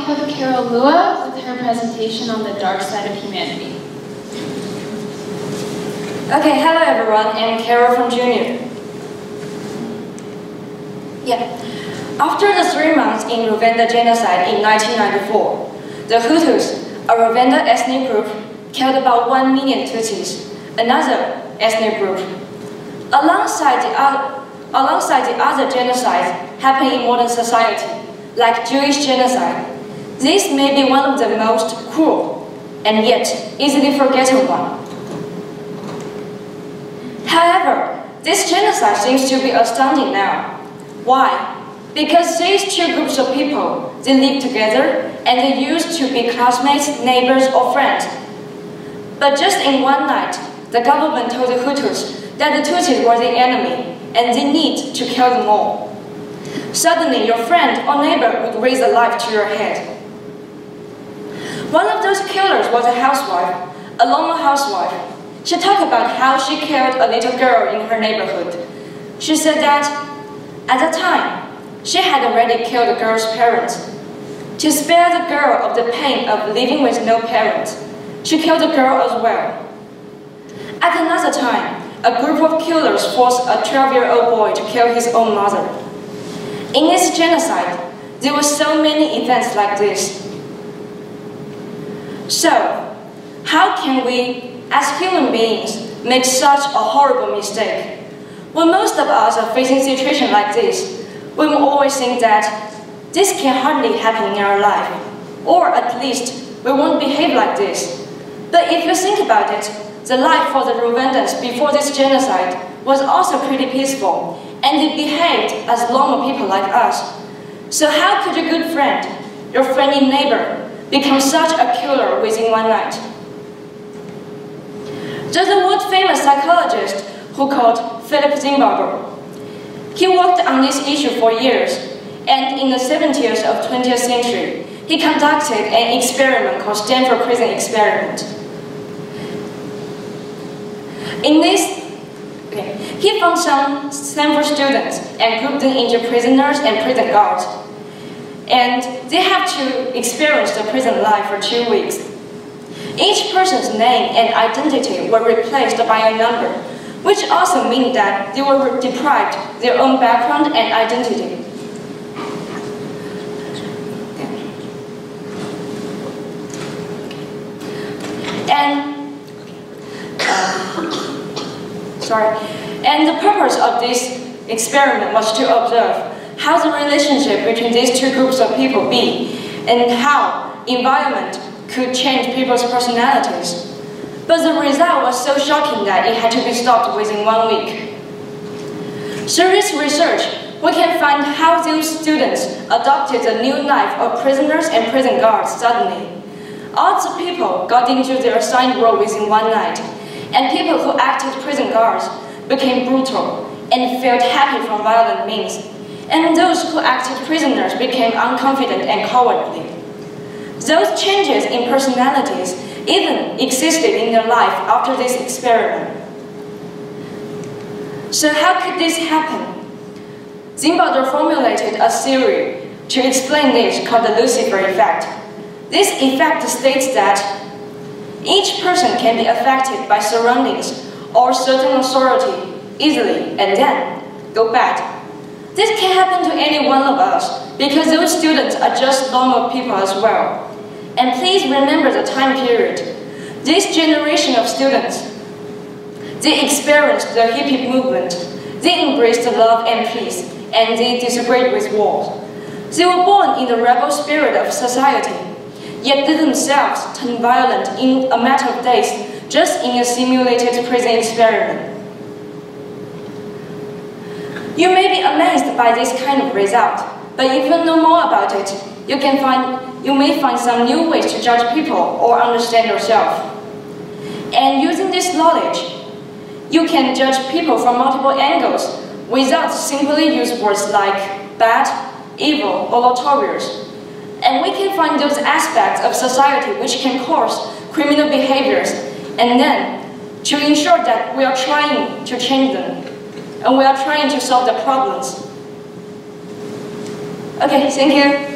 have Carol Lua with her presentation on the dark side of humanity. Okay, hello everyone, I'm Carol from Junior. After the 3 months in Rwanda genocide in 1994, the Hutus, a Rwanda ethnic group, killed about 1 million Tutsis, another ethnic group. Alongside the other genocides happening in modern society, like Jewish genocide, this may be one of the most cruel and yet easily forgotten one. However, this genocide seems to be astounding now. Why? Because these two groups of people, they live together and they used to be classmates, neighbors, or friends. But just in one night, the government told the Hutus that the Tutsis were the enemy and they need to kill them all. Suddenly, your friend or neighbor would raise a knife to your head. One of those killers was a housewife, a Loma housewife. She talked about how she killed a little girl in her neighborhood. She said that, at the time, she had already killed the girl's parents. To spare the girl of the pain of living with no parents, she killed the girl as well. At another time, a group of killers forced a 12-year-old boy to kill his own mother. In this genocide, there were so many events like this. So, how can we, as human beings, make such a horrible mistake? When most of us are facing situations like this, we will always think that this can hardly happen in our life, or at least we won't behave like this. But if you think about it, the life for the Rwandans before this genocide was also pretty peaceful, and they behaved as normal people like us. So how could a good friend, your friendly neighbor, become such a killer within one night? There's a world-famous psychologist who called Philip Zinbarber. He worked on this issue for years, and in the 70s of the 20th century, he conducted an experiment called Stanford prison experiment. In this, he found some Stanford students and grouped them into prisoners and prison guards. And they have to experience the prison life for 2 weeks. Each person's name and identity were replaced by a number, which also means that they were deprived their own background and identity. And the purpose of this experiment was to observe how the relationship between these two groups of people be, and how environment could change people's personalities. But the result was so shocking that it had to be stopped within 1 week. Through this research, we can find how those students adopted the new life of prisoners and prison guards suddenly. All the people got into their assigned role within one night, and people who acted prison guards became brutal and felt happy from violent means, and those who acted prisoners became unconfident and cowardly. Those changes in personalities even existed in their life after this experiment. So how could this happen? Zinbarber formulated a theory to explain this called the Lucifer effect. This effect states that each person can be affected by surroundings or certain authority easily and then go bad. This can happen to any one of us because those students are just normal people as well. And please remember the time period. This generation of students, they experienced the hippie movement. They embraced love and peace, and they disagreed with wars. They were born in the rebel spirit of society, yet they themselves turned violent in a matter of days, just in a simulated prison experiment. You may be amazed by this kind of result, but if you know more about it, you may find some new ways to judge people or understand yourself. And using this knowledge, you can judge people from multiple angles without simply using words like bad, evil, or notorious. And we can find those aspects of society which can cause criminal behaviors, and then to ensure that we are trying to change them, and we are trying to solve the problems. Okay, thank you.